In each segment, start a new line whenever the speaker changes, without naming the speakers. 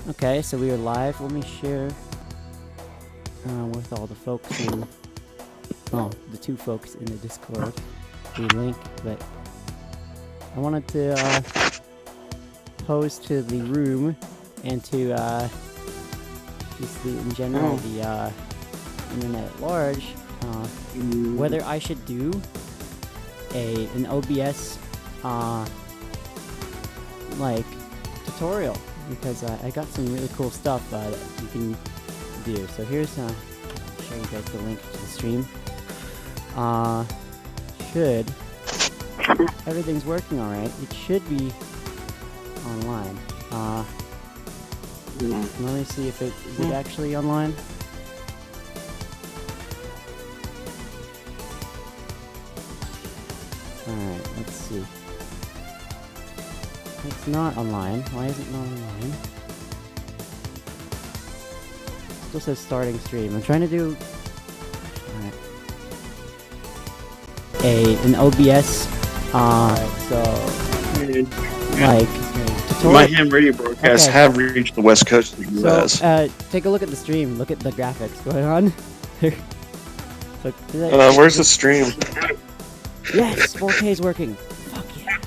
Okay, so we are live. Let me share with all the folks in... Oh, the two folks in the Discord. The link, but... I wanted to pose to the room and to just in general the internet at large whether I should do an OBS like tutorial, because I got some really cool stuff that you can do. So here's I'll show you guys the link to the stream. Should everything's working alright, it should be online. Let me see if is it actually online? Alright, let's see. It's not online. Why is it not online? Still says starting stream. I'm trying to do an OBS so like tutorial.
My ham radio broadcasts have reached the west coast of the US.
So, take a look at the stream. Look at the graphics going on. So,
where's the stream?
Yes, 4K is working. Fuck yeah.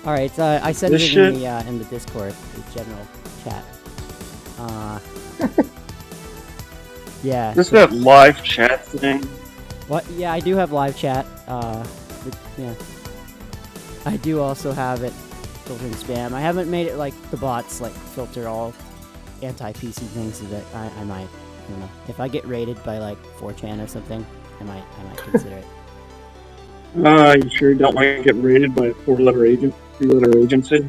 Alright, so I sent it in the Discord, the general chat. Yeah.
Is that live chat thing?
What? Yeah, I do have live chat. Yeah. I do also have it filtering spam. I haven't made it like the bots like filter all anti-PC things, so that I might, I don't know. If I get raided by like 4chan or something, I might consider it.
You sure you don't want to get raided by a three-letter agency?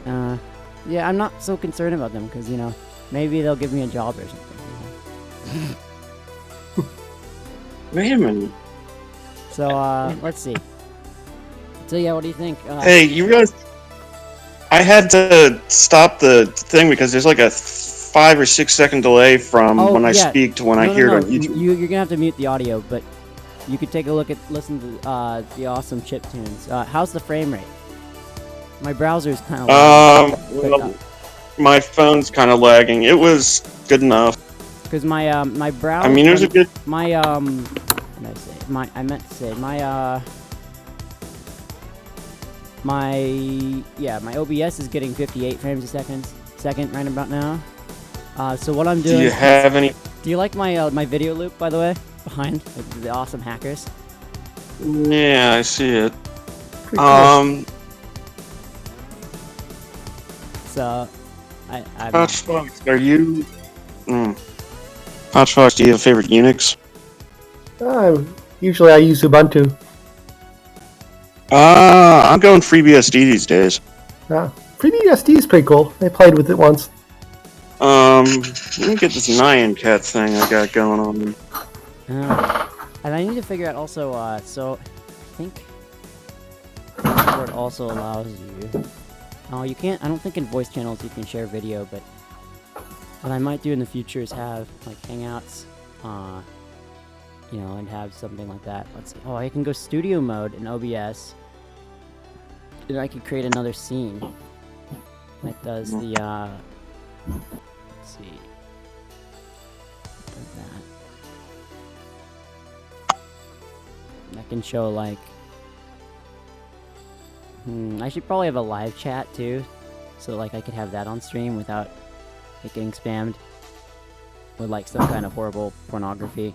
Yeah, I'm not so concerned about them, because, you know, maybe they'll give me a job or something. You know?
Wait a minute.
So, let's see. So, yeah, what do you think?
Hey, you realize I had to stop the thing because there's like a 5 or 6 second delay from when I speak to when I hear it on YouTube.
You're gonna have to mute the audio, but you could take a look at, listen to the awesome chiptunes. How's the frame rate? My browser's kind of
well, my phone's kind of lagging. It was good enough.
Because my my browser.
I mean, it was a good.
My what did I say? I meant to say my my OBS is getting 58 frames a second right about now. So what I'm doing.
Do you have any?
Do you like my my video loop, by the way, behind the awesome hackers?
Yeah, I see it.
So I'm
Hotchfox, are you? Hotchfox, do you have a favorite Unix?
Usually I use Ubuntu.
I'm going FreeBSD these days.
FreeBSD is pretty cool. I played with it once.
Let me get this Nyan Cat thing I got going on.
And I need to figure out also, so I think Discord also allows you. Oh, you can't. I don't think in voice channels you can share video, but what I might do in the future is have like Hangouts, you know, and have something like that. Let's see. Oh, I can go studio mode in OBS, and I could create another scene that does the. Let's see. Like that. I can show like. I should probably have a live chat too, so like I could have that on stream without it getting spammed with like some kind of horrible pornography.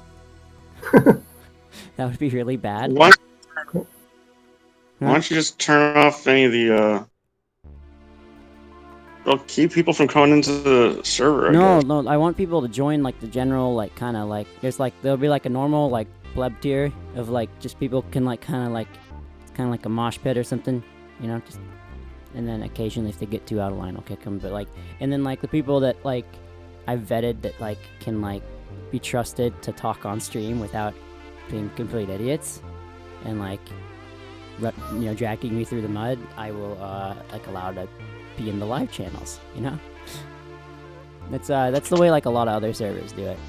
That would be really bad.
Why don't you just turn off any of the well, keep people from coming into the server, I guess.
No, I want people to join like the general, like kind of like there's like there'll be like a normal like pleb tier of like just people can like kind of like a mosh pit or something, you know, just, and then occasionally if they get too out of line I'll kick them, but like, and then like the people that like I've vetted that like can like be trusted to talk on stream without being complete idiots and like you know, dragging me through the mud, I will like allow to be in the live channels, you know. That's the way like a lot of other servers do it.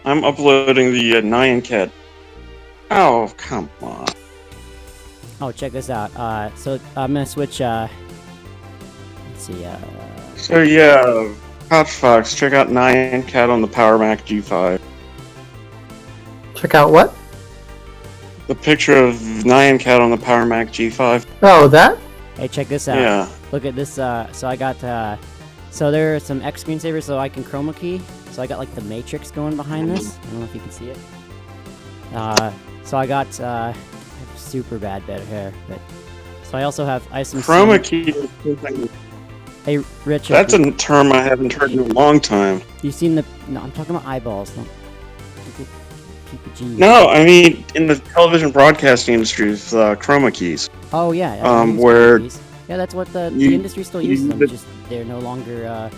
I'm uploading the Nyan Cat. Oh, come on.
Oh, check this out. So I'm gonna switch. Let's see.
So yeah, Couch Fox, check out Nyan Cat on the Power Mac G5.
Check out what?
The picture of Nyan Cat on the Power Mac G5.
Oh, that?
Hey, check this out.
Yeah.
Look at this. So I got. So there are some X screensavers, so I can chroma key. So I got like the matrix going behind this. I don't know if you can see it. So I got. I have super bad hair, but so I also have. I have some
Chroma key.
Hey, Rich.
That's a term I haven't heard in a long time.
You seen the? No, I'm talking about eyeballs. No. Keep it G.
No, I mean in the television broadcasting industry, it's chroma keys.
Oh yeah.
Where
yeah, that's what the
you-
industry still uses them.
the-
Just they're no longer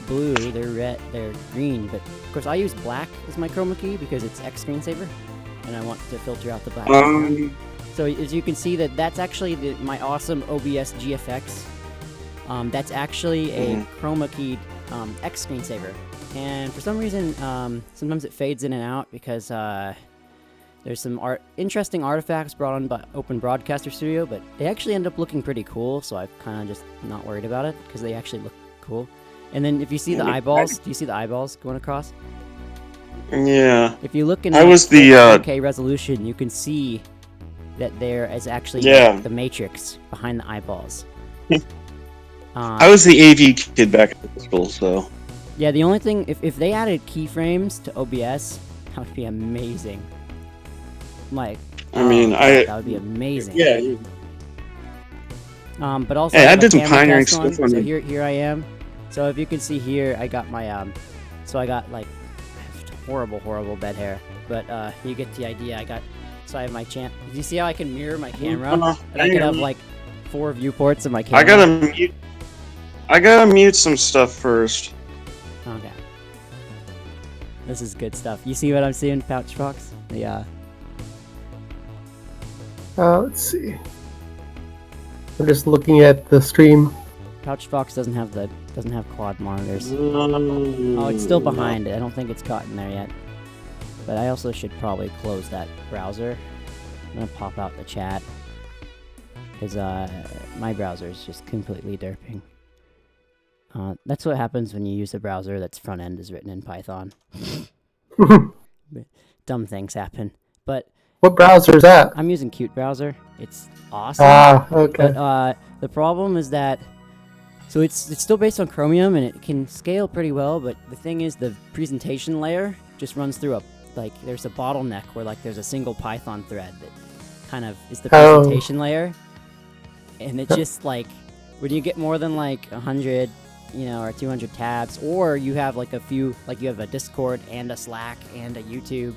blue. They're red. They're green. But of course, I use black as my chroma key because it's X screensaver, and I want to filter out the black. So as you can see, that's actually my awesome OBS GFX. That's actually a chroma keyed X screensaver, and for some reason, sometimes it fades in and out because there's some interesting artifacts brought on by Open Broadcaster Studio, but they actually end up looking pretty cool. So I've kind of just not worried about it because they actually look cool. And then if you see the eyeballs, do you see the eyeballs going across?
Yeah.
If you look in
I was the
4K resolution, you can see that there is actually the matrix behind the eyeballs.
I was the AV kid back in school, so.
Yeah, the only thing, if they added keyframes to OBS, that would be amazing. Like,
I mean,
that would be amazing.
Yeah.
But also,
Hey, I
have
did
my
some
camera
pioneering
test on,
stuff on
so
it.
here I am. So if you can see here, I got my so I got like horrible bed hair, but you get the idea. So I have my do you see how I can mirror my camera? And I can have like 4 viewports of my camera.
I gotta mute some stuff first.
Okay. This is good stuff. You see what I'm seeing, Pouch Fox? Yeah.
Let's see. I'm just looking at the stream.
Pouch Fox doesn't have quad monitors. Oh, it's still behind it. I don't think it's gotten there yet. But I also should probably close that browser. I'm gonna pop out the chat because my browser is just completely derping. That's what happens when you use a browser that's front end is written in Python. Dumb things happen. But
what browser is that?
I'm using Qt browser. It's awesome.
Ah, okay.
But the problem is that so it's still based on Chromium and it can scale pretty well. But the thing is, the presentation layer just runs through there's a bottleneck where there's a single Python thread that kind of is the presentation layer, and it just when you get more than 100. Or 200 tabs, or you have a few, you have a Discord and a Slack and a YouTube,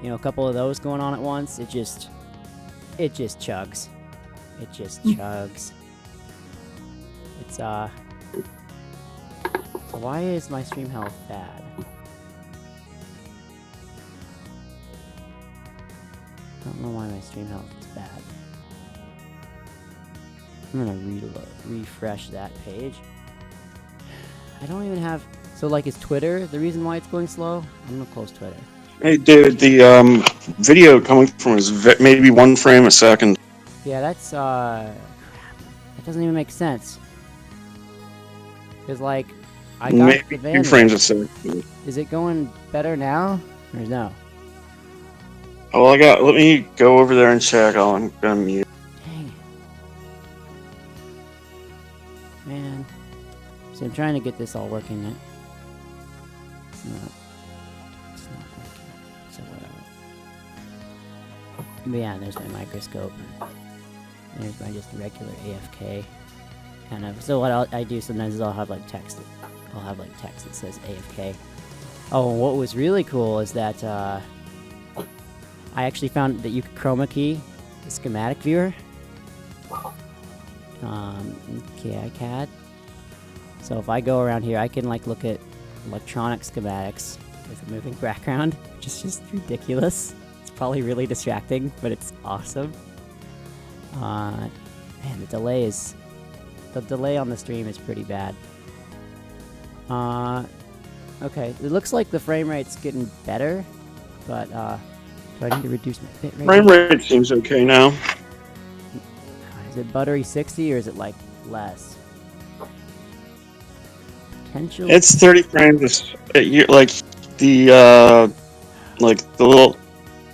a couple of those going on at once. It just chugs. It just chugs. It's so why is my stream health bad? I don't know why my stream health is bad. I'm gonna refresh that page. I don't even have... So, is Twitter the reason why it's going slow? I'm gonna close Twitter.
Hey, dude, the video coming from is maybe 1 frame a second.
Yeah, that's, that doesn't even make sense. Because, I got
maybe
the
2 frames a second.
Is it going better now? Or no?
Oh, let me go over there and check. I'm gonna mute.
Dang it. Man. So I'm trying to get this all working. It's not working. So but yeah, there's my microscope. There's my just regular AFK kind of. So what I do sometimes is I'll have text. I'll have text that says AFK. Oh, what was really cool is that I actually found that you could chroma key the schematic viewer. KiCad. So if I go around here, I can look at electronic schematics with a moving background, which is just ridiculous. It's probably really distracting, but it's awesome. Man, the delay on the stream is pretty bad. Okay, it looks like the frame rate's getting better, but do I need to reduce my bit rate?
Frame rate seems okay now.
Is it buttery 60 or is it like less? Potentially.
It's 30 frames. Like the little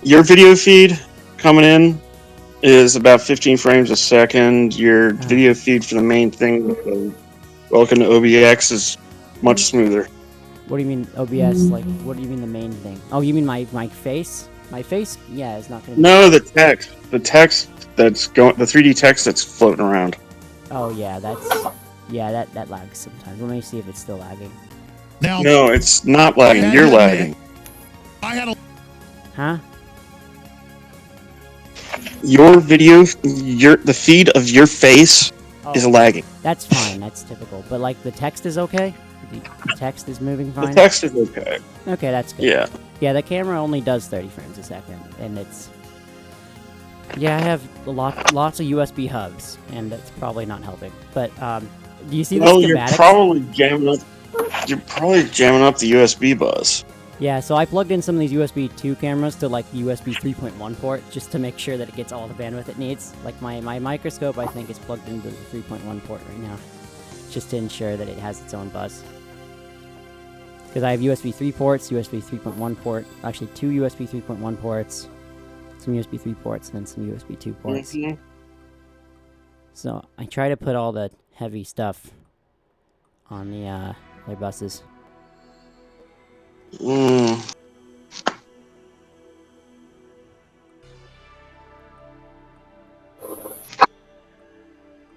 your video feed coming in is about 15 frames a second. Your video feed for the main thing, welcome to OBX, is much smoother.
What do you mean OBS? Like, what do you mean the main thing? Oh, you mean my face? My face? Yeah, it's not gonna be...
No, the text. The text that's going... The 3D text that's floating around.
Oh, yeah, that's... Yeah, that lags sometimes. Let me see if it's still lagging.
Now,
no, it's not lagging. You're lagging.
I had a...
Huh?
Your video... The feed of your face is lagging.
That's fine. That's typical. But, like, the text is okay? The text is moving fine?
The text is okay.
Okay, that's good.
Yeah.
Yeah, the camera only does 30 frames a second, and it's... Yeah, I have lots of USB hubs, and it's probably not helping. But, do you see the schematics?
You're probably jamming up the USB bus.
Yeah, so I plugged in some of these USB 2 cameras to, like, USB 3.1 port, just to make sure that it gets all the bandwidth it needs. Like, my microscope, I think, is plugged into the 3.1 port right now, just to ensure that it has its own bus. Because I have USB 3 ports, USB 3.1 port, actually 2 USB 3.1 ports, some USB 3 ports, and then some USB 2 ports.
Mm-hmm.
So I try to put all the heavy stuff on the their buses.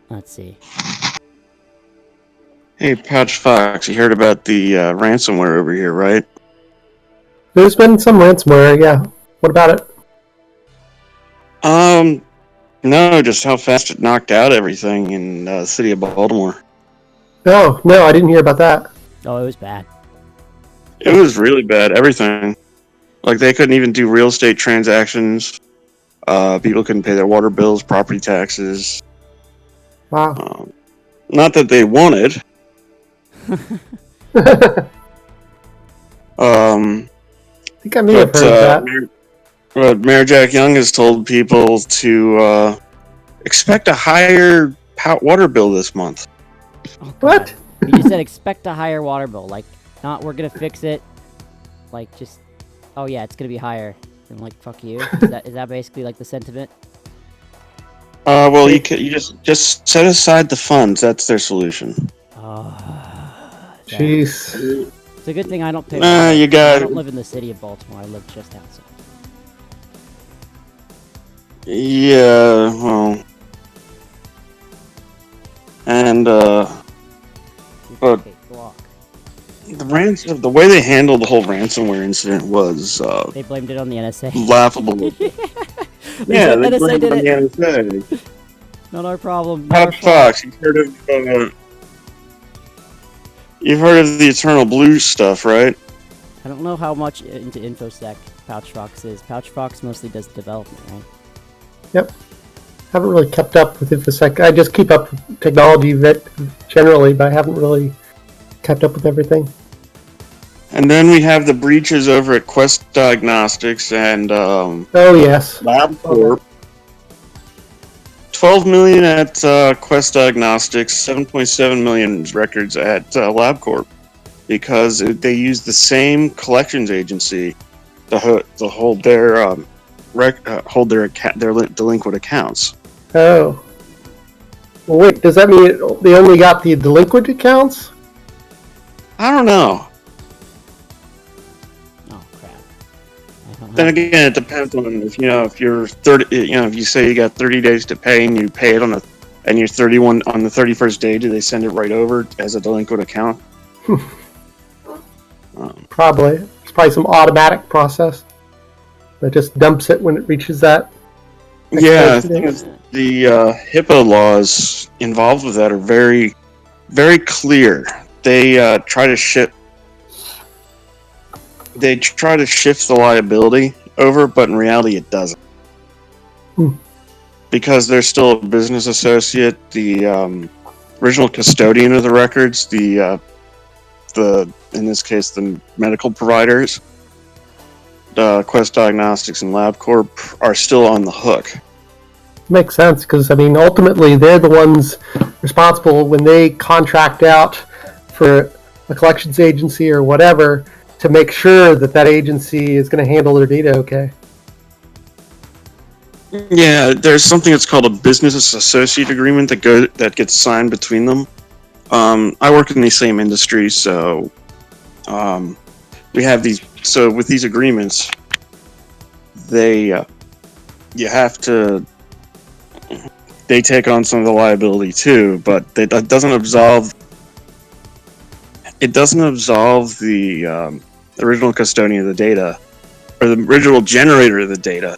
Let's see.
Hey, Pouch Fox, you heard about the ransomware over here, right?
There's been some ransomware, yeah. What about it?
No, just how fast it knocked out everything in the city of Baltimore.
Oh, no, I didn't hear about that.
Oh, it was bad.
It was really bad, everything. Like, they couldn't even do real estate transactions. People couldn't pay their water bills, property taxes.
Wow.
Not that they wanted.
I think I may have heard that.
But Mayor Jack Young has told people to expect a higher water bill this month.
Oh,
what?
He just said expect a higher water bill. Like, not we're gonna fix it. Like, just, oh yeah, it's gonna be higher. And like, fuck you. Is that basically like the sentiment?
Well, you just set aside the funds. That's their solution.
Oh,
jeez.
It's a good thing I don't pay.
I
don't live in the city of Baltimore. I live just outside.
Yeah, well, and but the way they handled the whole ransomware incident was
they blamed it on the NSA.
Laughable. Yeah, they blamed it on the NSA.
Not our problem.
Pop Fox, you've heard of the Eternal Blue stuff, right?
I don't know how much into InfoSec Pouch Fox is. Pouch Fox mostly does development, right?
Yep. Haven't really kept up with InfoSec. I just keep up with technology generally, but I haven't really kept up with everything.
And then we have the breaches over at Quest Diagnostics and
oh yes,
LabCorp. 12 million at Quest Diagnostics, 7.7 million records at LabCorp, because they use the same collections agency to hold their delinquent accounts.
Oh. Well, wait, does that mean they only got the delinquent accounts?
I don't know.
Oh crap.
Then again, it depends on if you're 30. If you say you got 30 days to pay and you pay it and you're 31 on the 31st day, do they send it right over as a delinquent account?
Probably. It's probably some automatic process that just dumps it when it reaches that.
Yeah, the HIPAA laws involved with that are very, very clear. They try to shift the liability over, but in reality, it doesn't. Because they're still a business associate. The original custodian of the records, the in this case the medical providers, Quest Diagnostics and LabCorp, are still on the hook.
Makes sense, because, I mean, ultimately, they're the ones responsible when they contract out for a collections agency or whatever to make sure that that agency is going to handle their data okay.
Yeah, there's something that's called a business associate agreement that gets signed between them. I work in the same industry, so we have these. So with these agreements, they take on some of the liability too, but that doesn't absolve. It doesn't absolve the original custodian of the data or the original generator of the data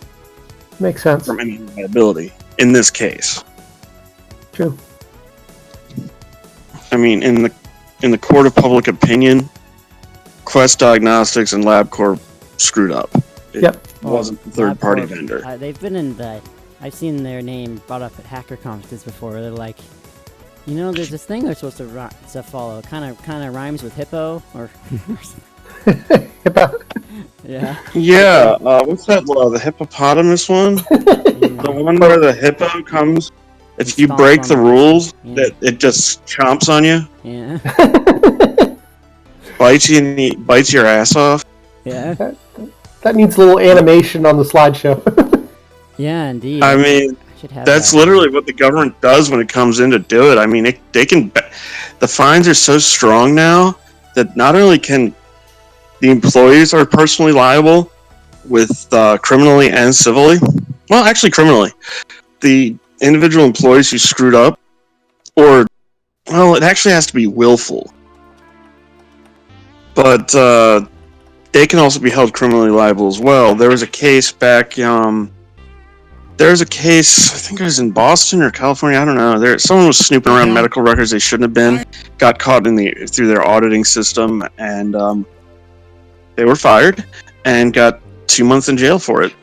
Makes sense.
from any liability in this case.
True.
I mean, in the court of public opinion, Quest Diagnostics and LabCorp screwed up. It
Yep.
wasn't a third-party
LabCorp,
vendor.
They've been in the. I've seen their name brought up at hacker conferences before. Where they're like, you know, there's this thing they're supposed to follow. Kind of rhymes with hippo or. Yeah.
Yeah, what's that law? The hippopotamus one? The one where the hippo comes. If you
Stomps
break
on
the
the-
rules,
Yeah.
that it just chomps on you,
Yeah.
bites you, and bites your ass off.
Yeah.
That needs a little animation on the slideshow.
Yeah, indeed.
I mean,
I should have
that's
that.
literally what the government does when it comes in to do it. I mean, they can. The fines are so strong now that not only can the employees are personally liable with criminally and civilly. Well, actually, criminally. The individual employees who screwed up, or well, it actually has to be willful. But they can also be held criminally liable as well. There was a case back. There's a case, I think it was in Boston or California, I don't know. Someone was snooping around medical records they shouldn't have been, got caught through their auditing system, and they were fired and got 2 months in jail for it.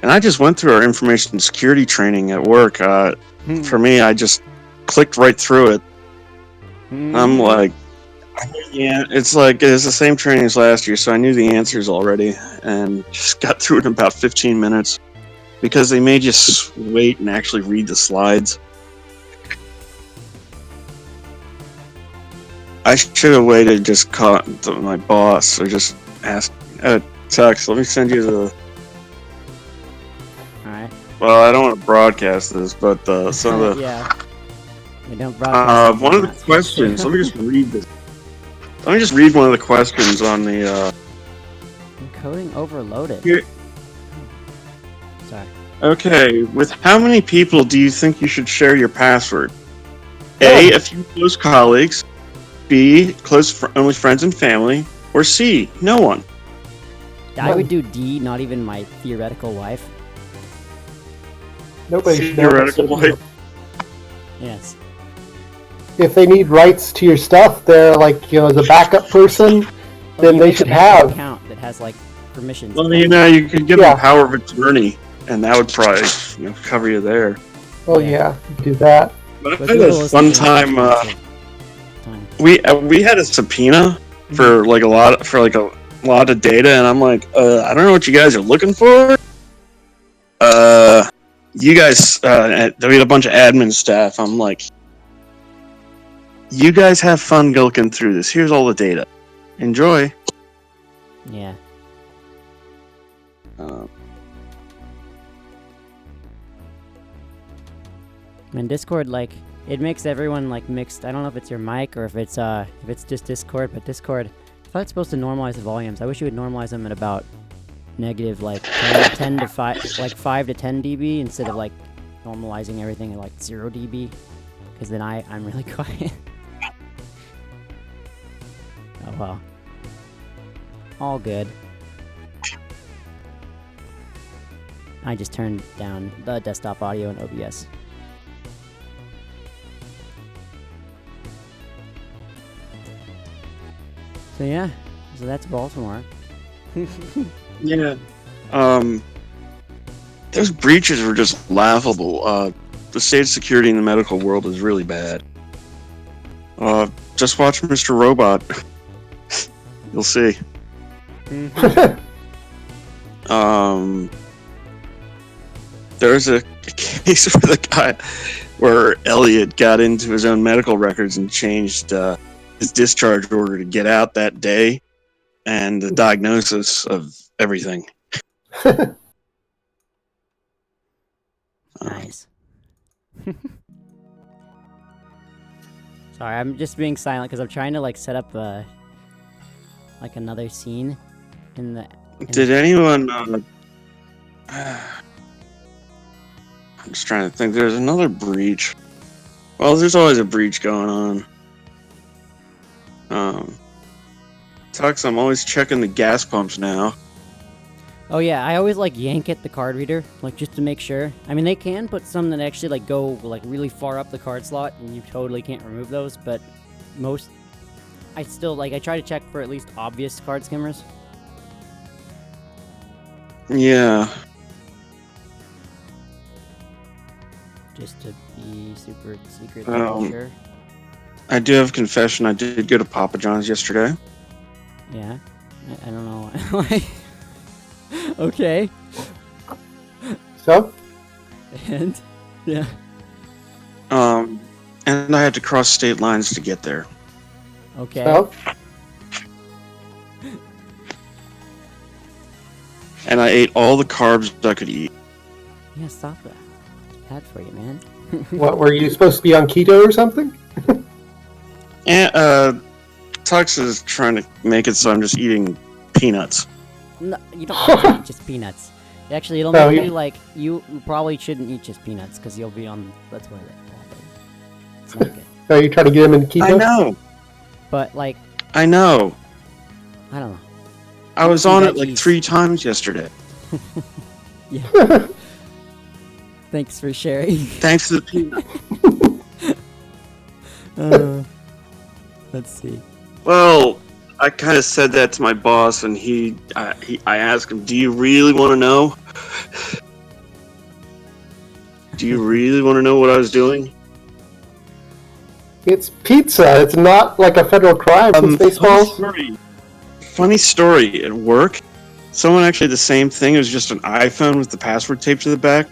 And I just went through our information security training at work. For me, I just clicked right through it. I'm like, yeah, it's the same training as last year, so I knew the answers already, and just got through it in about 15 minutes because they made you wait and actually read the slides. I should have waited, just caught my boss, or just asked. Tux, let me send you the.
Alright.
Well, I don't want to broadcast this, but some of the.
Yeah. We don't broadcast.
One of the questions. Let me just read this. Let me just read one of the questions on the.
Encoding overloaded.
Here.
Sorry.
Okay, with how many people do you think you should share your password? A, a few close colleagues. B, only friends and family. Or C, no one.
I would do D, not even my theoretical wife.
Nobody should know
Theoretical
that.
wife.
Yes.
If they need rights to your stuff, they're like, as a backup person, then
you
they
make
should
an
have.
account that has like permissions.
Well, you could give them power of attorney, and that would probably cover you there.
Oh yeah, you can do that.
But I
But
had
Google
a
is
fun
taking
time.
time.
We had a subpoena for a lot of data, and I'm like, I don't know what you guys are looking for. You guys, we had a bunch of admin staff. I'm like, you guys have fun looking through this. Here's all the data. Enjoy.
Yeah. And Discord, like, it makes everyone like mixed. I don't know if it's your mic or if it's just Discord, but Discord, I thought it's supposed to normalize the volumes. I wish you would normalize them at about negative like 10 to 5, like 5 to 10 dB instead of like normalizing everything at like 0 dB, because then I'm really quiet. Oh well. All good. I just turned down the desktop audio in OBS. So yeah, so that's Baltimore.
Yeah. Those breaches were just laughable. The state of security in the medical world is really bad. Just watch Mr. Robot. You'll see. There was a case where where Elliot got into his own medical records and changed his discharge order to get out that day, and the diagnosis of everything.
Nice. Sorry, I'm just being silent because I'm trying to like set up like another scene in the.
Did anyone? I'm just trying to think. There's another breach. Well, there's always a breach going on. Tux, I'm always checking the gas pumps now.
Oh yeah, I always like yank at the card reader, like just to make sure. I mean, they can put some that actually like go like really far up the card slot, and you totally can't remove those. But most, I still like I try to check for at least obvious card skimmers.
Yeah.
Just to be super secret, sure.
I do have a confession. I did go to Papa John's yesterday.
Yeah, I don't know why. Okay.
So?
And yeah.
And I had to cross state lines to get there.
Okay.
So?
And I ate all the carbs I could eat.
Yeah, stop that. It's bad for you, man.
What, were you supposed to be on keto or something?
And Tux is trying to make it so I'm just eating peanuts.
No, you don't have to eat just peanuts. Actually, it'll make you like you probably shouldn't eat just peanuts because you'll be on. That's why it's not good.
Are you trying to get him into keto?
I know.
But like,
I know.
I don't know.
I was on it like 3 times yesterday.
Yeah. Thanks for sharing.
Thanks to the peanut.
Let's see.
Well, I kind of said that to my boss, and I asked him, "Do you really want to know? Do you really want to know what I was doing?"
It's pizza. It's not like a federal crime. Spaceballs.
Funny story. At work, someone actually did the same thing. It was just an iPhone with the password taped to the back.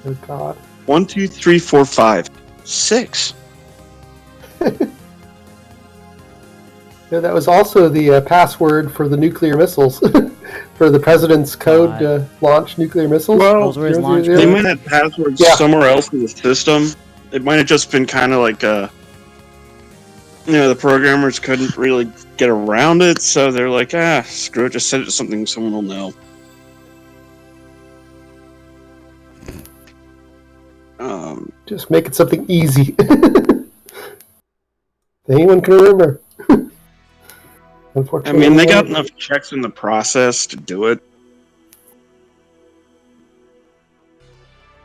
Oh God.
1, 2, 3, 4, 5, 6.
Yeah, that was also the password for the nuclear missiles, for the president's code to launch nuclear missiles.
Well,
those were his launch
they might have passwords somewhere else in the system. It might have just been kind of like the programmers couldn't really get around it, so they're like, screw it, just set it to something someone will know.
Just make it something easy. that anyone can remember.
I mean, they got enough checks in the process to do it.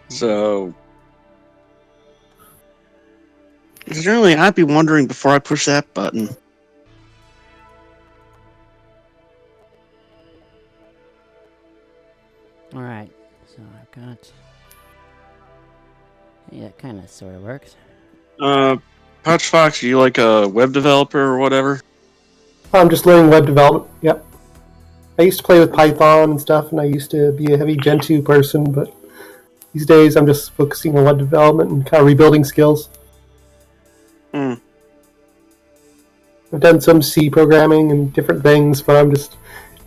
So, generally, I'd be wondering before I push that button.
Alright, so I've got... Yeah, that kind of sort of works.
Pouch Fox, are you like a web developer or whatever?
I'm just learning web development. Yep. I used to play with Python and stuff, and I used to be a heavy Gen 2 person, but these days I'm just focusing on web development and kind of rebuilding skills. I've done some C programming and different things, but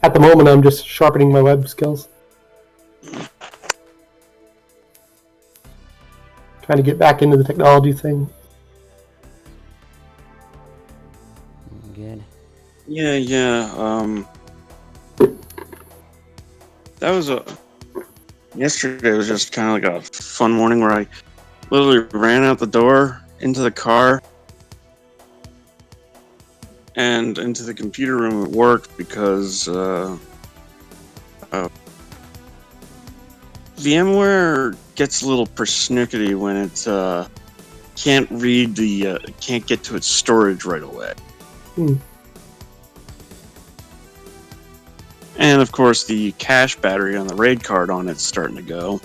at the moment, I'm just sharpening my web skills. Trying to get back into the technology thing.
Good.
Yeah. That was yesterday was just kind of like a fun morning where I literally ran out the door into the car and into the computer room at work because VMware gets a little persnickety when it can't read can't get to its storage right away. And of course, the cache battery on the RAID card on it's starting to go.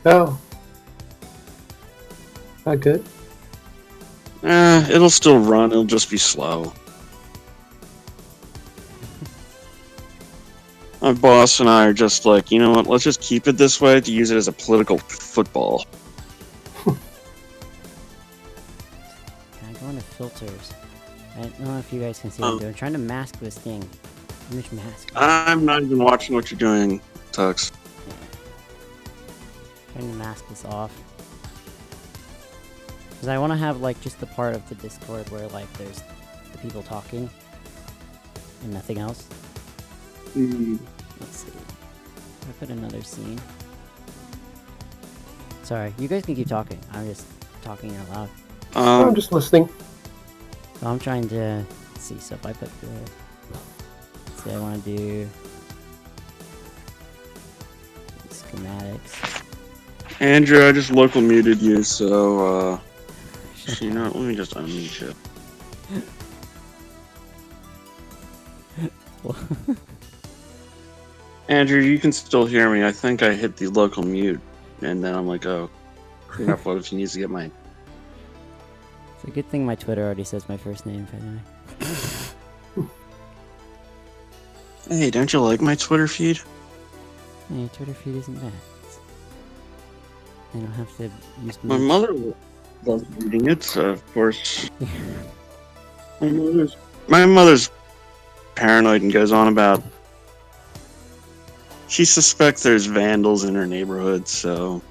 Oh. Not good.
It'll still run, it'll just be slow. My boss and I are just like, you know what? Let's just keep it this way to use it as a political football.
Can I go into filters? I don't know if you guys can see what I'm doing. I'm trying to mask this thing. Image mask.
I'm not even watching what you're doing, Tux.
Trying to mask this off. Because I want to have like just the part of the Discord where like there's the people talking and nothing else. Let's see. I put another scene. Sorry, you guys can keep talking. I'm just talking out loud.
I'm just listening.
So I'm trying to see. So if I put the, let's say I want to do schematics.
Andrew, I just local muted you, so you know, let me just unmute you. Andrew, you can still hear me. I think I hit the local mute, and then I'm like, oh, what if he needs to get my...
It's a good thing my Twitter already says my first name, by the way.
Hey, don't you like my Twitter feed?
Hey, Twitter feed isn't bad. I don't have to use
My mother loves reading it, so of course... my mother's paranoid and goes on about... She suspects there's vandals in her neighborhood, so...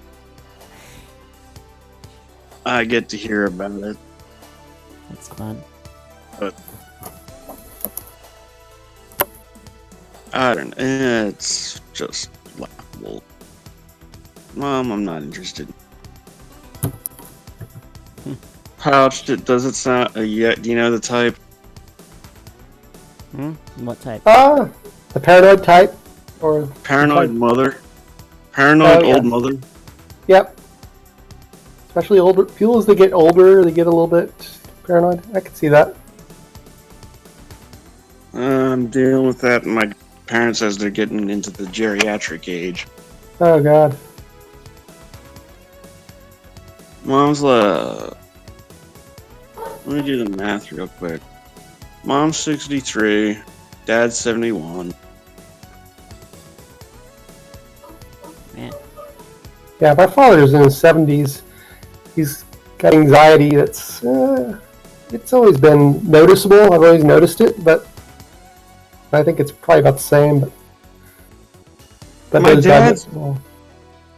I get to hear about it.
That's fun.
But... I don't know, it's just laughable. Mom, I'm not interested. Pouch, does it sound... yeah, do you know the type?
What type?
The paranoid type? Or
Paranoid mother? Paranoid old mother?
Yep. Especially older people, as they get older, they get a little bit paranoid. I can see that.
I'm dealing with that, and my parents as they're getting into the geriatric age.
Oh god.
Mom's let me do the math real quick. Mom's 63, Dad's 71.
Man.
Yeah, my father's in his 70s. He's got anxiety that's... it's always been noticeable. I've always noticed it, but I think it's probably about the same. But
My dad's...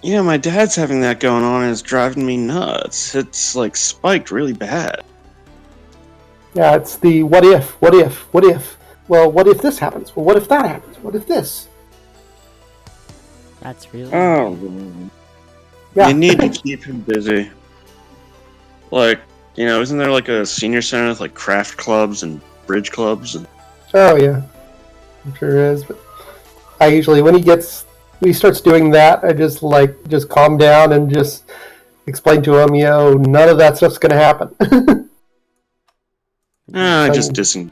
Yeah, my dad's having that going on, and it's driving me nuts. It's, like, spiked really bad.
Yeah, it's the what if. Well, what if this happens? Well, what if that happens? What if this?
That's really...
Oh.
Yeah.
You need to keep him busy. Like, you know, isn't there, like, a senior center with, like, craft clubs and bridge clubs? And...
Oh, yeah. I'm sure it is, but I usually, when he starts doing that, I just calm down and just explain to him, none of that stuff's gonna happen.
I just dissing.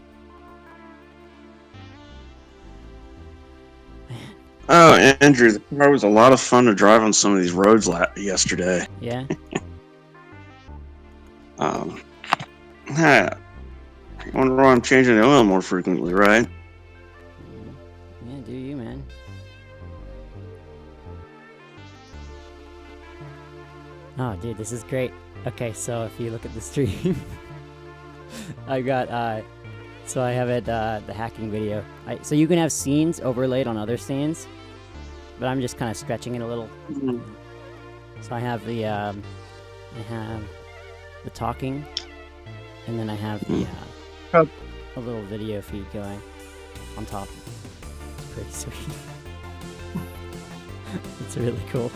Oh, Andrew, the car was a lot of fun to drive on some of these roads yesterday.
Yeah?
I wonder why I'm changing the oil more frequently, right?
Yeah, do you, man? Oh, dude, this is great. Okay, so if you look at the stream, I got, so I have it, the hacking video. So you can have scenes overlaid on other scenes, but I'm just kind of stretching it a little. So I have the, the talking, and then I have the, a little video feed going on top. It's pretty sweet. It's really cool.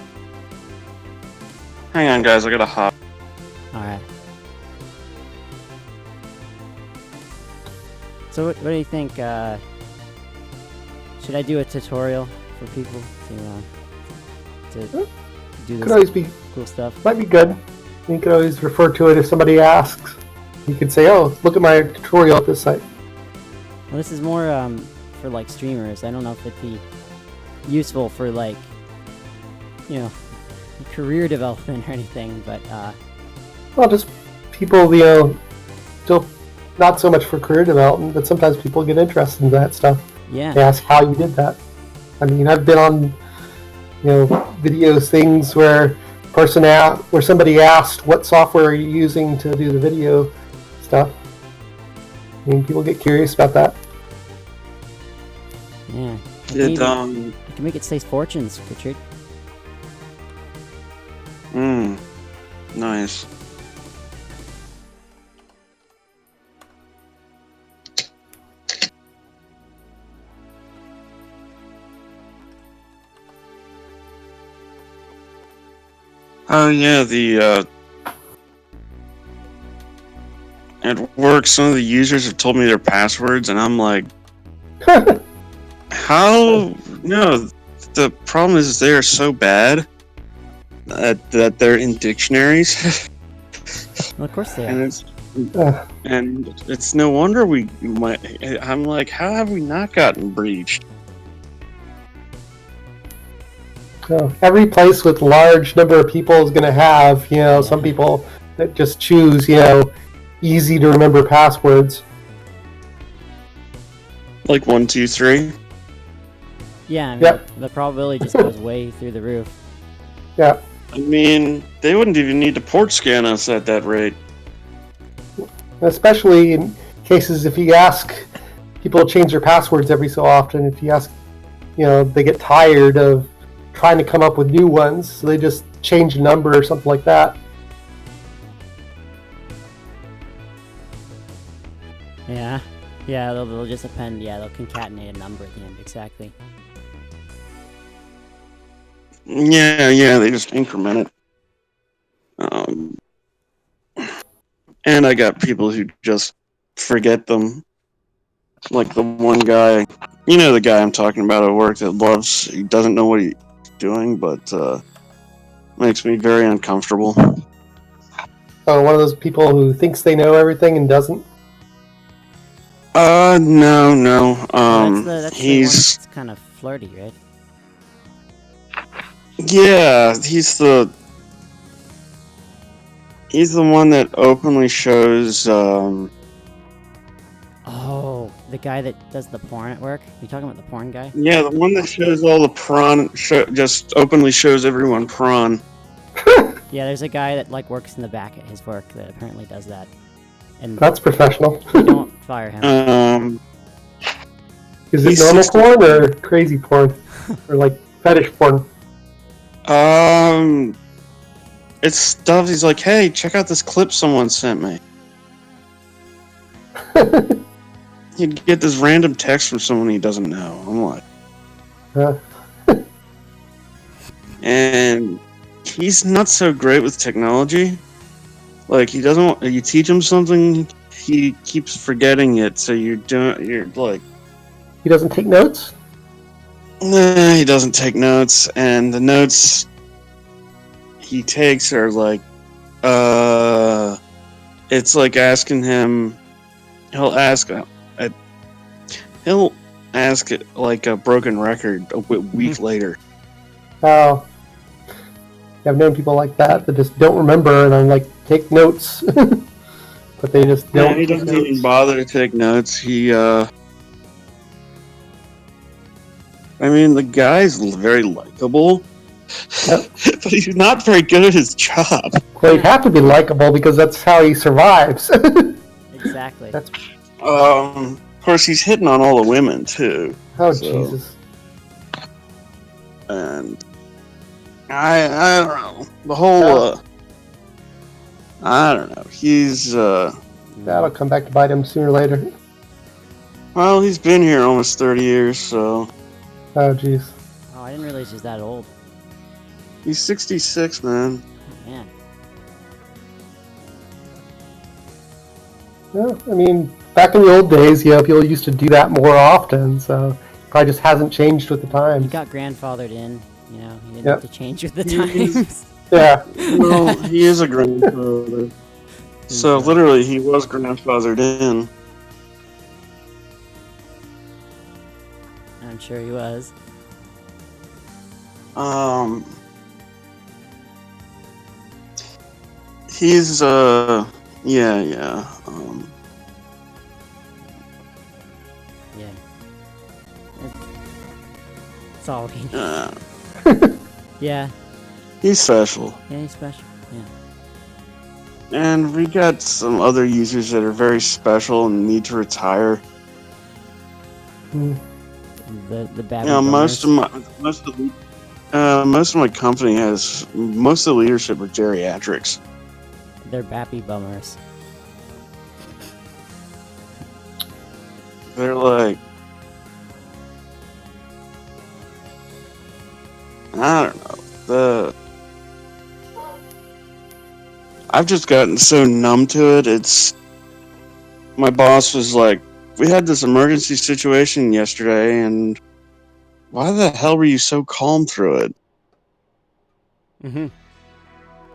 Hang on, guys, I gotta hop.
Alright. So what do you think, should I do a tutorial for people to do
Could always
this
be,
cool stuff?
might be good. You could always refer to it if somebody asks. You could say, oh, look at my tutorial at this site.
Well, this is more for like streamers. I don't know if it'd be useful for like, career development or anything, but
Well, just people, still not so much for career development, but sometimes people get interested in that stuff.
yeah.
They ask how you did that. I mean, I've been on, videos things where where somebody asked, "What software are you using to do the video stuff?" I mean, people get curious about that.
Yeah.
Did
You can make it say fortunes, Richard.
Nice. Oh yeah, at work, some of the users have told me their passwords, and I'm like, how? No, the problem is they are so bad that they're in dictionaries.
Well, of course they
And
are.
it's no wonder we might. I'm like, how have we not gotten breached?
Every place with large number of people is going to have, some people that just choose, easy to remember passwords.
Like 1, 2, 3.
Yeah, I mean,
Yep.
the probability just goes way through the roof.
Yeah.
I mean, they wouldn't even need to port scan us at that rate.
Especially in cases if you ask people to change their passwords every so often, if you ask, they get tired of trying to come up with new ones, so they just change a number or something like that.
Yeah. Yeah, they'll just append, they'll concatenate a number at the end, exactly.
Yeah, they just increment it. And I got people who just forget them. Like the one guy, the guy I'm talking about at work that he doesn't know what he's doing, but makes me very uncomfortable.
Oh, one of those people who thinks they know everything and doesn't?
No.
That's the one
He's
that's kind of flirty, right?
yeah, he's the one that openly shows.
Oh, the guy that does the porn at work? You talking about the porn guy?
Yeah, the one that shows all the prawn, just openly shows everyone prawn.
Yeah, there's a guy that works in the back at his work that apparently does that. And
That's professional.
they don't fire him.
Is it
He's
normal
60
porn or crazy porn? Or fetish porn?
It's stuff. He's like, hey, check out this clip someone sent me. He'd get this random text from someone he doesn't know. I'm like, and he's not so great with technology. Like, he doesn't. You teach him something, he keeps forgetting it. So you're like,
He doesn't take notes?
nah, he doesn't take notes, and the notes he takes are like, it's like asking him. He'll ask it like a broken record a week later.
Oh. I've known people like that just don't remember and I'm like, take notes. But they just don't.
Yeah, he doesn't even bother to take notes. I mean, the guy's very likable,
Yep.
but he's not very good at his job.
Well, he'd have to be likable because that's how he survives.
Exactly.
Of course, he's hitting on all the women too.
Oh,
So-
Jesus.
And I don't know, the whole I don't know. He's
That'll come back to bite him sooner or later.
well, he's been here almost 30 years, so
Oh, jeez.
Oh, I didn't realize he's that old.
he's 66, man.
Man.
Well, I mean, back in the old days, people used to do that more often, so it probably just hasn't changed with the
He
times.
got grandfathered in, he didn't
Yep.
have to change with the times.
Yeah.
Well, he is a grandfather. So literally, he was grandfathered in.
I'm sure he was.
He's yeah.
Yeah. That's all we need.
Uh,
Yeah.
he's special.
Yeah, he's special. Yeah.
And we got some other users that are very special and need to retire.
Mm.
The bad
You know, most of my company has most of the leadership are geriatrics.
They're bappy bummers.
They're like, I don't know. I've just gotten so numb to it. My boss was like, we had this emergency situation yesterday, and why the hell were you so calm through it?
Mm-hmm.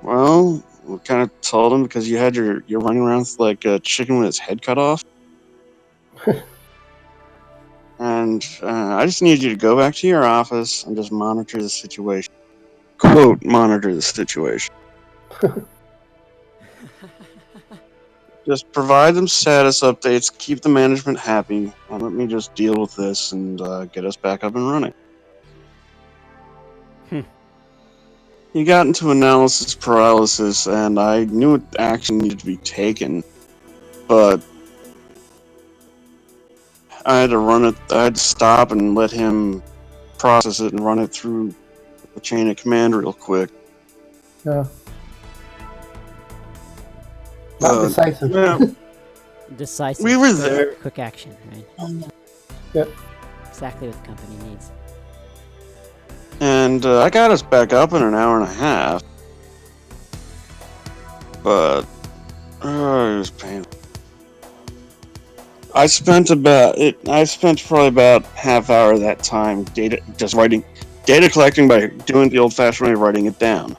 Well, we kind of told him because you're running around with like a chicken with its head cut off. And I just need you to go back to your office and just monitor the situation. Quote, monitor the situation. Just provide them status updates, keep the management happy, and let me just deal with this and get us back up and running. He got into analysis paralysis, and I knew action needed to be taken, but I had to stop and let him process it and run it through the chain of command real quick.
Yeah. Not decisive.
Yeah,
Decisive.
we were there.
Quick action, right?
Yep.
Exactly what the company needs.
And I got us back up in an hour and a half. But it was painful. I spent probably about half hour of that time data collecting by doing the old-fashioned way of writing it down.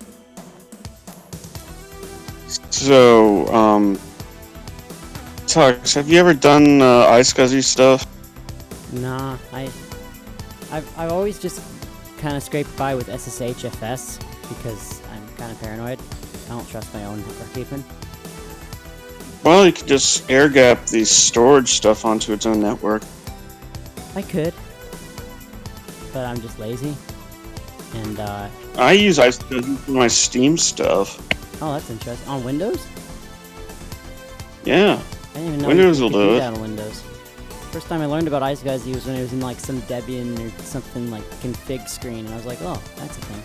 So, Tux, have you ever done iSCSI stuff?
Nah, I've always just kind of scraped by with SSHFS because I'm kind of paranoid. I don't trust my own network even.
Well, you could just air gap the storage stuff onto its own network.
I could, but I'm just lazy. And
I use iSCSI for my Steam stuff.
oh, that's interesting. On Windows?
Yeah.
I didn't even know
Windows
you
will
could
do it.
that on Windows. First time I learned about iSCSI was when it was in like some Debian or something like config screen, and I was like, oh, that's a thing.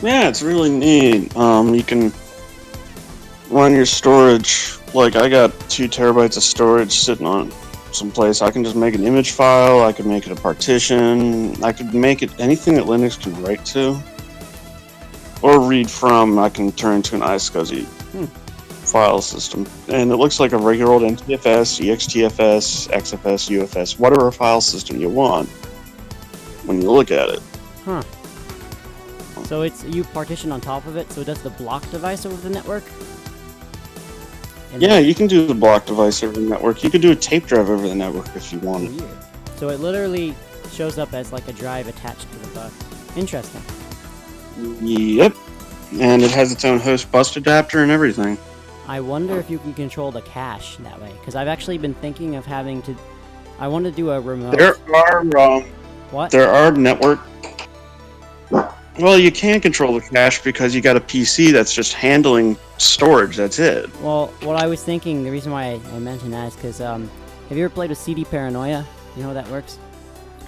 Yeah, it's really neat. You can run your storage. Like, I got 2 terabytes of storage sitting on someplace. I can just make an image file. I could make it a partition. I could make it anything that Linux can write to or read from. I can turn to an iSCSI file system, and it looks like a regular old NTFS, EXTFS, XFS, UFS, whatever file system you want when you look at it.
Huh. So you partition on top of it, so it does the block device over the network? And
Yeah, you can do the block device over the network. You could do a tape drive over the network if you wanted.
Weird. So it literally shows up as like a drive attached to the bus. Interesting.
Yep. And it has its own host bus adapter and everything.
I wonder if you can control the cache that way, because I've actually been thinking of having to. I want to do a remote.
What? There are network. Well, you can control the cache because you got a PC that's just handling storage. That's it.
Well, what I was thinking, the reason why I mentioned that is because have you ever played with CD Paranoia? You know how that works?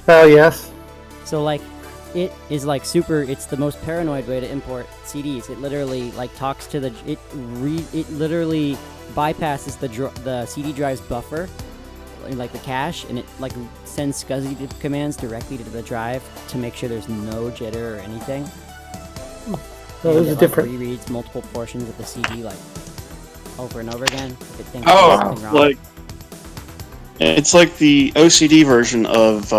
Oh, yes.
So like, it is like it's the most paranoid way to import CDs. It literally like talks to it literally bypasses the CD drive's buffer, like the cache, and it like sends SCSI commands directly to the drive to make sure there's no jitter or anything.
So this is
It
different.
rereads multiple portions of the CD like over and over again if it thinks there's
Oh,
something wrong.
like it's like the OCD version of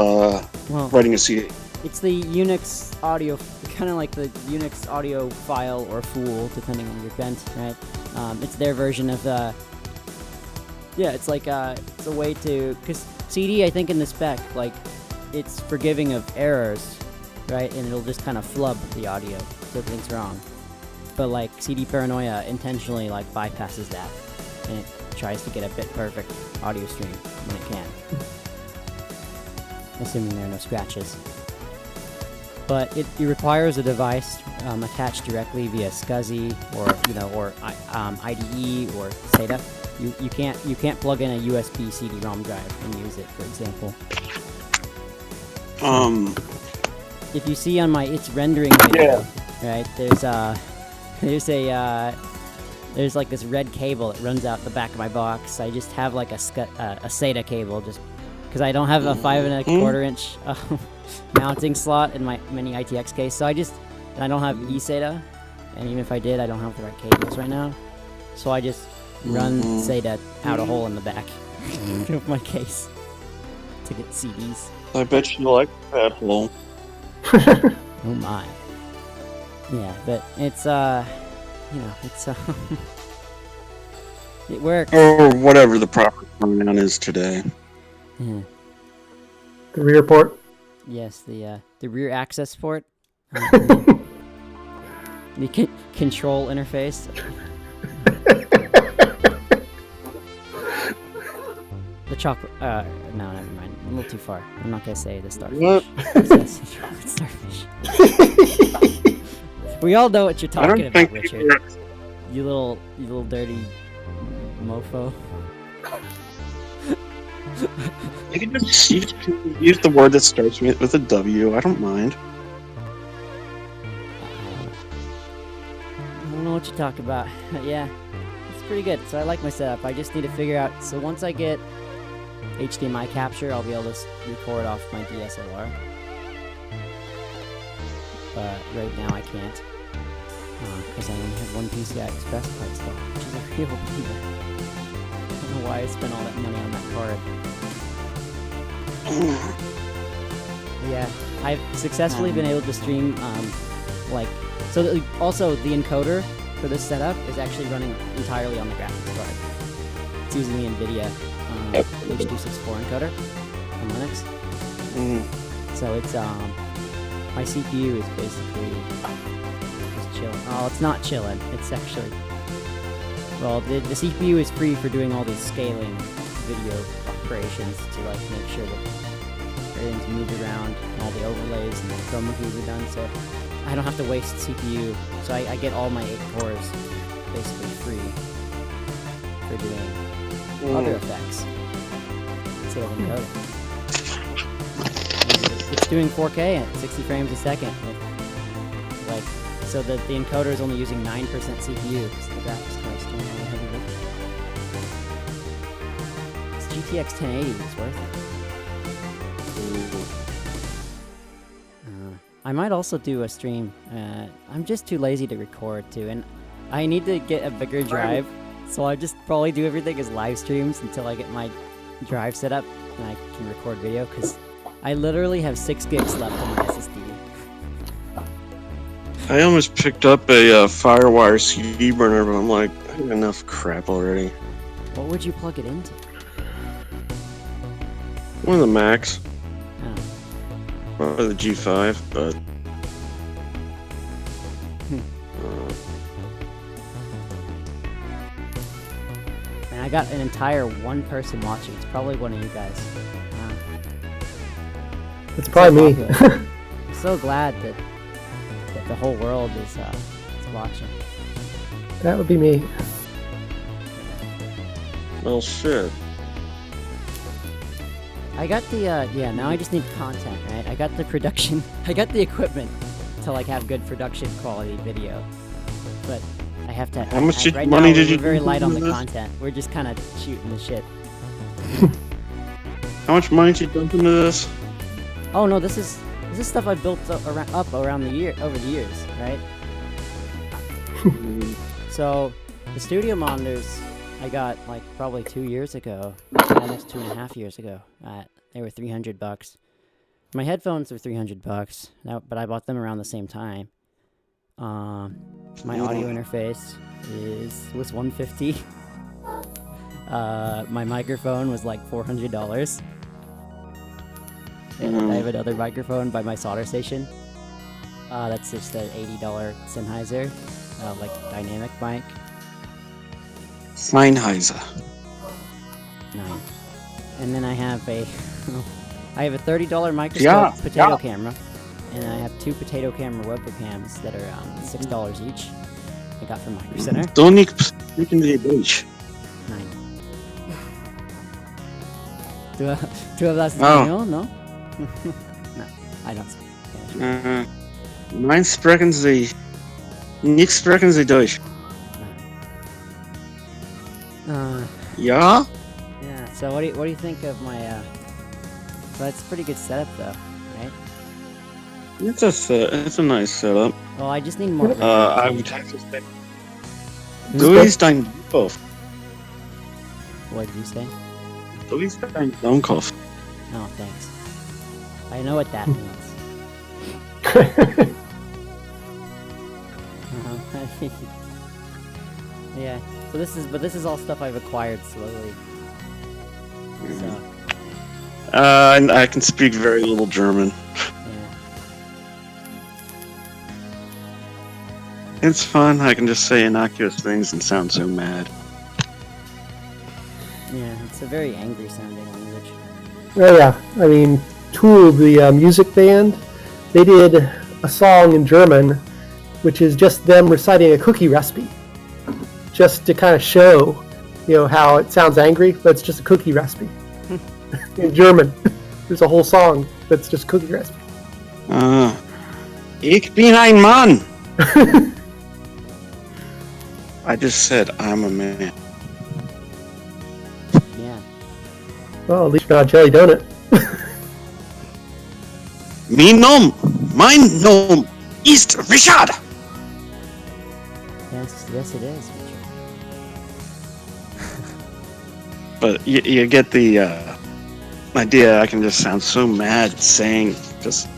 writing a CD.
It's the Unix audio, kind of like the Unix audio file or fool, depending on your bent, right? It's their version of the. Yeah, it's like it's a way to, because CD, I think in the spec, like, it's forgiving of errors, right? And it'll just kind of flub the audio if everything's wrong. But like CD Paranoia intentionally like bypasses that, and it tries to get a bit perfect audio stream when it can. assuming there are no scratches. But it requires a device attached directly via SCSI or IDE or SATA. You can't plug in a USB CD-ROM drive and use it, for example. If you see on my It's Rendering video, right, there's like this red cable that runs out the back of my box. I just have like a SATA cable just because I don't have a 5 1/4 inch mounting slot in my mini ITX case. So I don't have eSATA, and even if I did, I don't have the right cables right now. So I just run SATA out a hole in the back of my case to get CDs.
I bet you like that hole.
Oh my. Yeah, but it's it works.
Or whatever the proper pronoun is today.
Yeah.
The rear port.
Yes, the rear access port. The control interface. The chocolate. No, never mind. A little too far. I'm not gonna say the starfish.
What?
Chocolate starfish. We all know what you're talking about, Richard. You little dirty mofo.
You can just use the word that starts with a W. I don't mind.
I don't know what you're talking about. Yeah, it's pretty good. So I like my setup. I just need to figure out. So once I get HDMI capture, I'll be able to record off my DSLR. But right now I can't. Because I only have one PCI Express card still, which is a real bummer. I don't know why I spent all that money on that card. Yeah, I've successfully been able to stream, also the encoder for this setup is actually running entirely on the graphics card. It's using the NVIDIA H.264 encoder on Linux. So it's, my CPU is basically just chilling. Oh, it's not chilling. It's actually, well, the CPU is free for doing all these scaling video operations to like make sure that everything's moved around and all the overlays and the chroma keys are done, so I don't have to waste CPU. So I get all my 8 cores basically free for doing other effects instead of encoding. It's doing 4K at 60 frames a second. So that the encoder is only using 9% CPU because the graphics card is doing all the heavy lifting. This GTX 1080 is worth it. I might also do a stream. I'm just too lazy to record too, and I need to get a bigger drive, so I'll just probably do everything as live streams until I get my drive set up and I can record video, because I literally have 6 gigs left on my SSD.
I almost picked up a Firewire CD burner, but I'm like, I have enough crap already.
What would you plug it into?
One of the Macs.
Oh.
Probably the G5, but...
And I got an entire one person watching. It's probably one of you guys. Wow.
It's probably me.
I'm so glad that the whole world is watching.
That would be me.
Well, shit.
I got the, now I just need content, right? I got the production, I got the equipment to, like, have good production quality video. But I have to...
How much
right
money
now,
did you
we're very light on the
this?
content. We're just kind of shooting the shit.
How much money did you dump into this?
Oh, no, this is stuff I built up around over the years, right? So, the studio monitors I got, like, probably 2 years ago, almost 2.5 years ago. They were $300. My headphones were $300, but I bought them around the same time. My audio interface was $150. My microphone was like $400. And I have another microphone by my solder station. That's just an $80 Sennheiser, like dynamic mic.
Sennheiser.
9. And then I have I have a $30 microscope
Yeah,
potato
yeah.
camera, and I have 2 potato camera webcams that are $6 each. I got from Micro Center.
Don't need speaking the Deutsch.
Nine. Du hablas
Oh.
español? No? No, I don't speak Spanish.
Nein, sprechen Sie. Nicht sprechen Sie Deutsch. Ja?
Yeah. So what do you think of my? So it's a pretty good setup though, right?
It's a nice setup.
Well, I just need more.
I would have to say. Du bist ein Dummkopf.
What did you say?
Du bist ein Dummkopf.
Oh, thanks. I know what that means. Yeah. So this is all stuff I've acquired slowly. So
And I can speak very little German.
yeah.
It's fun. I can just say innocuous things and sound so mad.
Yeah, it's a very angry sounding language.
Oh yeah, I mean, Tool, the music band, they did a song in German, which is just them reciting a cookie recipe, just to kind of show, how it sounds angry, but it's just a cookie recipe in German. There's a whole song that's just cookie recipe.
Ich bin ein Mann. I just said I'm a man.
Yeah.
Well, at least you're not a jelly donut.
Mein Nom ist Richard.
Yes, it is.
But you get the idea. I can just sound so mad saying just.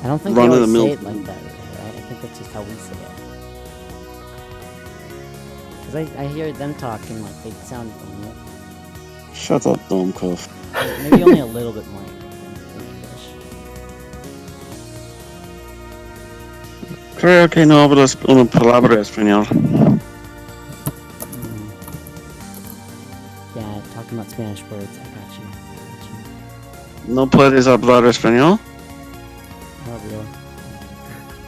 I don't think
Run
they
of the
always
mill.
say it like that, right? I think that's just how we say it. Because I hear them talking like they sound
Shut up, Dummkopf.
maybe only a little bit more than English.
Creo que no hablas una palabra español.
Yeah, talking about Spanish words, I got you.
No puedes hablar español.
Oh, really?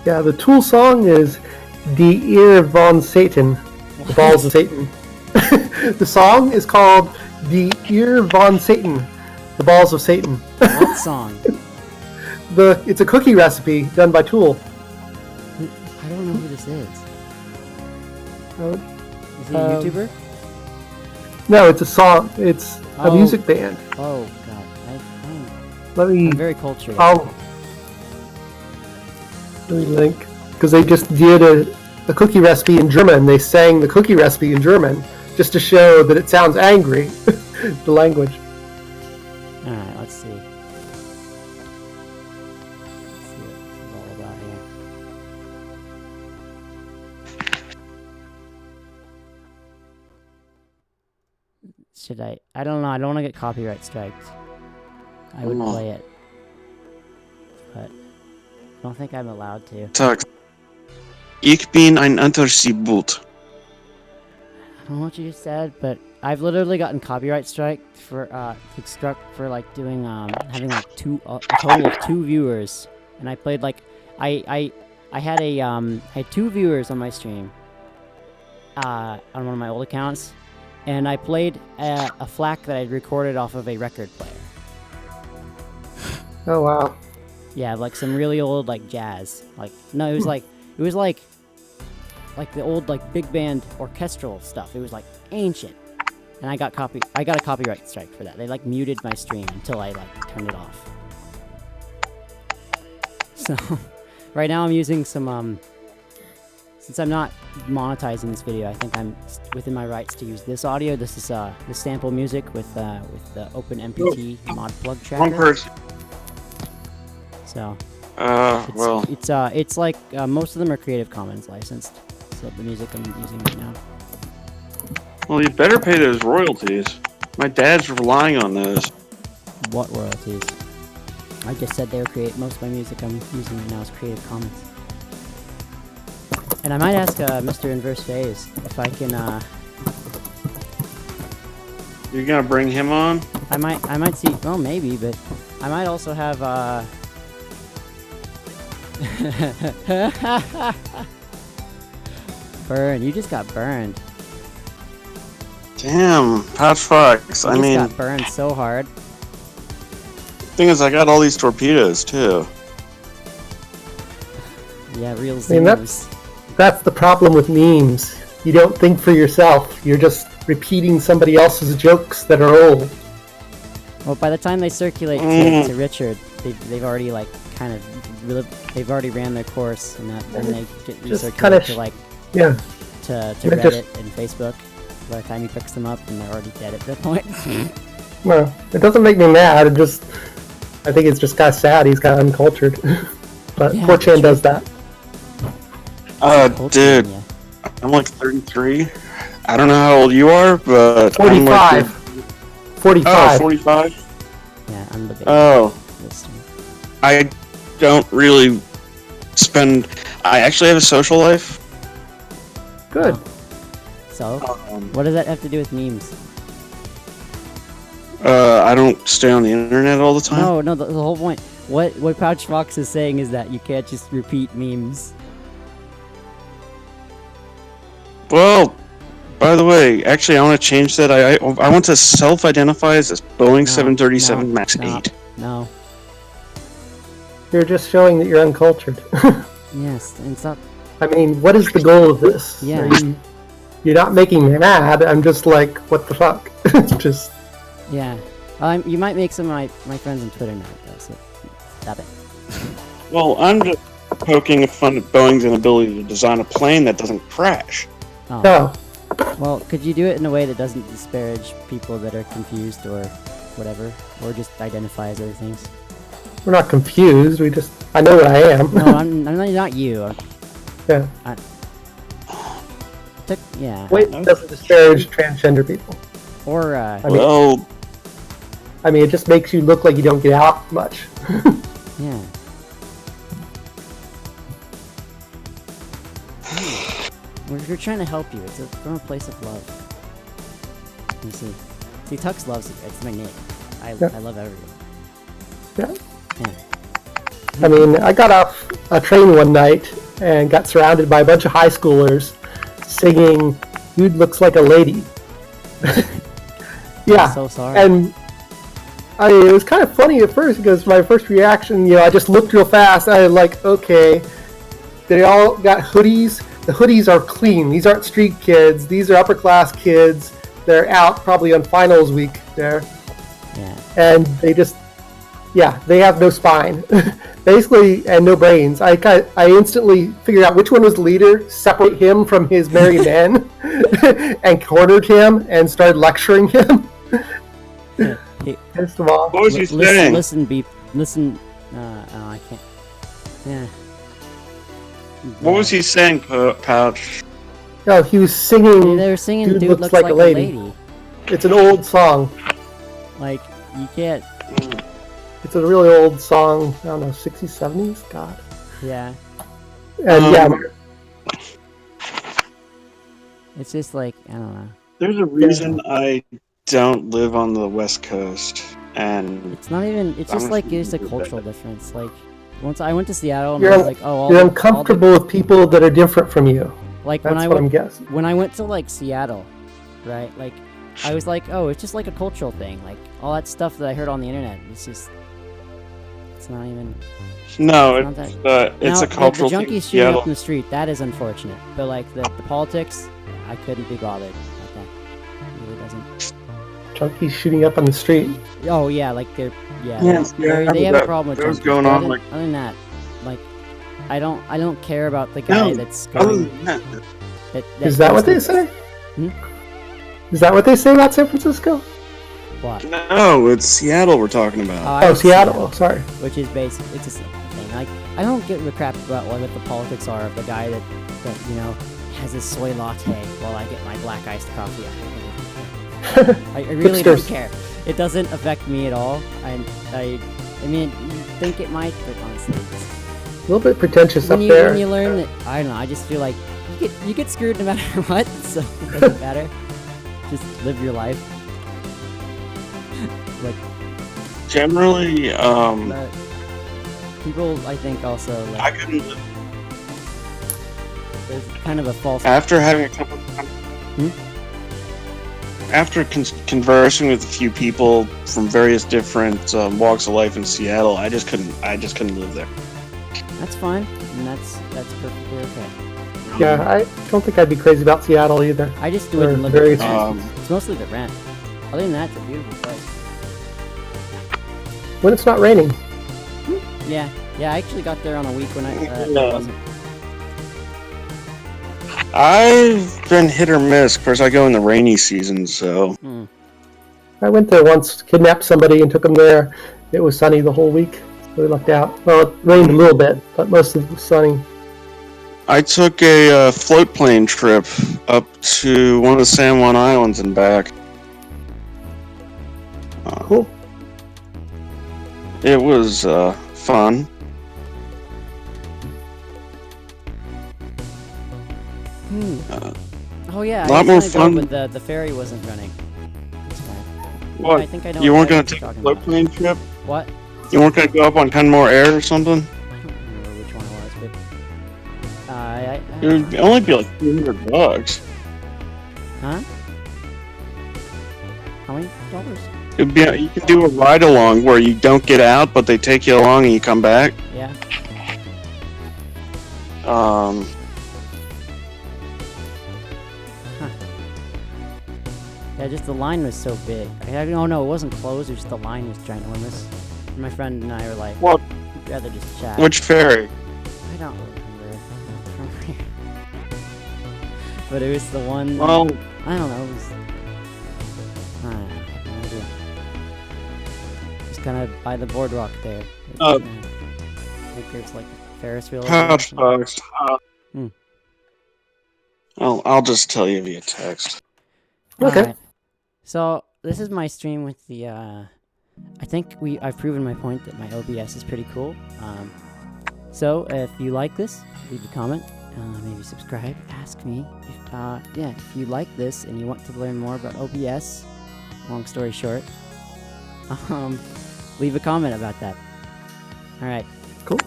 Yeah, the Tool song is Die Ear von Satan, the balls of Satan. The song is called Die Ear von Satan, the balls of Satan.
What song?
It's a cookie recipe done by Tool.
I don't know who this is.
Uh,
Is he a YouTuber?
No, it's a song. It's a
Oh.
music band.
Oh, God.
Let me.
I'm very cultured.
Let me link, because they just did a cookie recipe in German. They sang the cookie recipe in German just to show that it sounds angry. The language.
Alright, let's see. Let's see what this is all about here. Should I? I don't know. I don't want to get copyright striked. I would play it. But I don't think I'm allowed to.
Tag. Ich bin ein Antischibut.
I don't know what you just said, but I've literally gotten copyright striked for struck for like doing having like a total of 2 viewers, and I played like I had had 2 viewers on my stream on one of my old accounts, and I played a FLAC that I'd recorded off of a record player.
Oh wow.
Yeah, like some really old like jazz. Like no, it was like the old like big band orchestral stuff. It was like ancient, and I got a copyright strike for that. They like muted my stream until I like turned it off. So right now I'm using some since I'm not monetizing this video, I think I'm within my rights to use this audio. This is the sample music with the OpenMPT mod plug
Wrong
tracker.
person.
So
Well.
it's like most of them are Creative Commons licensed. So the music I'm using right now.
Well, you better pay those royalties. My dad's relying on those.
What royalties? I just said they were most of my music I'm using right now is Creative Commons. And I might ask Mr. Inverse Phase if I can.
You're gonna bring him on?
I might see. Well, maybe, but I might also have burn. You just got burned.
Damn, Pouch Fox.
You
I
just
mean,
got burned so hard.
thing is, I got all these torpedoes too.
Yeah, real
I mean,
zoomers.
That's the problem with memes. You don't think for yourself. You're just repeating somebody else's jokes that are old.
Well, by the time they circulate to Richard, they've already like kind of they've already ran their course, and then they get
Just
recirculated
kinda
to like
Yeah.
to
They're
Reddit
just-
and Facebook. By the time he picks them up, and they're already dead at that point.
No, it doesn't make me mad. It just, I think it's just kind of sad. He's kind of uncultured. But
Yeah,
4chan
true.
does that.
Dude,
Yeah.
I'm like 33. I don't know how old you are, but
45.
I'm like,
45.
oh, 45.
Yeah, I'm the big
Oh,
listener.
I don't really spend. I actually have a social life.
Good.
So, what does that have to do with memes?
I don't stay on the internet all the time.
No, the whole point. What Pouch Fox is saying is that you can't just repeat memes.
Well, by the way, actually, I want to change that. I want to self-identify as a Boeing 737 Max
no,
8.
No.
You're just showing that you're uncultured.
Yes, and it's not.
I mean, what is the goal of this?
Yeah.
You're not making me mad. I'm just like, what the fuck? Just,
Yeah. You might make some of my friends on Twitter now, though, so stop it.
Well, I'm just poking fun at Boeing's inability to design a plane that doesn't crash.
Oh.
no.
Well, could you do it in a way that doesn't disparage people that are confused or whatever, or just identify as other things?
We're not confused. I know what I am.
No, I'm not you.
Yeah.
Yeah.
Wait, doesn't disparage transgender people.
Or
I mean,
Well,
I mean, it just makes you look like you don't get out much.
yeah. We're trying to help you. It's from a place of love. You see, Tux loves you. It's my name. I love everyone.
Yeah.
Yeah.
I mean, I got off a train one night and got surrounded by a bunch of high schoolers singing "Dude Looks Like a Lady." Yeah.
I'm so sorry.
And it was kind of funny at first because my first reaction, I just looked real fast. I was like, okay, they all got hoodies. The hoodies are clean. These aren't street kids. These are upper class kids. They're out probably on finals week there.
Yeah.
And they just, they have no spine, basically, and no brains. I instantly figured out which one was the leader, separate him from his merry men, and cornered him and started lecturing him.
Hey,
First of all,
what was he saying?
Listen. Oh, I can't. Yeah.
What was he saying, Pouch?
no, he was singing.
They were singing
Dude looks like a lady. It's an old song.
Like, you can't.
It's a really old song. I don't know, 60s, 70s. God.
Yeah.
And
It's just like, I don't know.
There's a reason I don't live on the West Coast, and
It's not even. It's just like it's a cultural difference. Like, once I went to Seattle, and
You're
I was like, oh,
you're uncomfortable with people that are different from you.
Like
That's
when
what I'm guessing.
when I went to like Seattle, right? Like, I was like, oh, it's just like a cultural thing. Like all that stuff that I heard on the internet. It's just. It's not even.
no,
It's not
it's
now,
a cultural
the
thing.
junkies shooting
Seattle.
up in the street. That is unfortunate. But like the politics, I couldn't be bothered. Like that. It really doesn't.
Junkies shooting up on the street.
Oh yeah, like they're
Yes, yeah,
they have a
that-
problem with
that was
junkies,
going
but
on,
other,
like-
other than that, like I don't care about the guy
No,
that's
Other
going.
than that,
Is that what they say? Is that what they say about San Francisco?
What?
no, it's Seattle we're talking about.
I
Oh,
was
Seattle. Oh, sorry.
which is basically it's the same thing. Like I don't give a crap about what the politics are of the guy that has his soy latte while I get my black iced coffee. I really don't
Hipsters.
care. It doesn't affect me at all. I mean, you think it might, but honestly,
A little bit pretentious up
when
there.
you learn that, I don't know. I just feel like you get screwed no matter what, so it doesn't matter. Just live your life. Like,
generally,
But people, I think, also
I
like
couldn't.
there's kind of a false.
After having a couple. After conversing with a few people from various different walks of life in Seattle, I just couldn't live there.
That's fine, and that's perfectly okay.
Yeah, I don't think I'd be crazy about Seattle either.
I just
For
wouldn't live
various
there.
reasons.
It's mostly the rent. Other than that, it's a beautiful place.
When it's not raining.
Yeah, I actually got there on a week when it
Yeah.
wasn't.
I've been hit or miss. Of course, I go in the rainy season, so
I went there once, kidnapped somebody and took them there. It was sunny the whole week. So we lucked out. Well, it rained a little bit, but most of it was sunny.
I took a float plane trip up to one of the San Juan Islands and back.
Cool.
It was fun.
Oh yeah,
a lot
I
more
was gonna
fun.
go, but the ferry wasn't running. That's fine.
What?
I think I know.
You
what
weren't
ferry
going to
you're
take a
talking
float
about.
plane trip?
What?
You weren't going to go up on Kenmore Air or something?
I don't remember which one it was, but
It would only be like $300.
huh? How many dollars?
It'd be you can do a ride along where you don't get out, but they take you along and you come back.
Yeah. Yeah, just the line was so big. Oh no, it wasn't closed. It was just the line was ginormous. And my friend and I were like,
What?
we'd rather just chat.
Which ferry?
I don't remember. I'm not from here. But it was the one.
Well,
I don't know. It was. I have no idea. Just kind of by the boardwalk there.
Uh,
I think there's like a Ferris wheel.
Pouch bugs.
Hmm.
I'll just tell you via text.
Okay.
Alright. So this is my stream with the. I think I've proven my point that my OBS is pretty cool. So if you like this, leave a comment. Maybe subscribe. Ask me. If you like this and you want to learn more about OBS, long story short, leave a comment about that. All right.
Cool.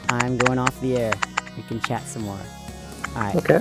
I'm going off the air. We can chat some more. All right.
Okay.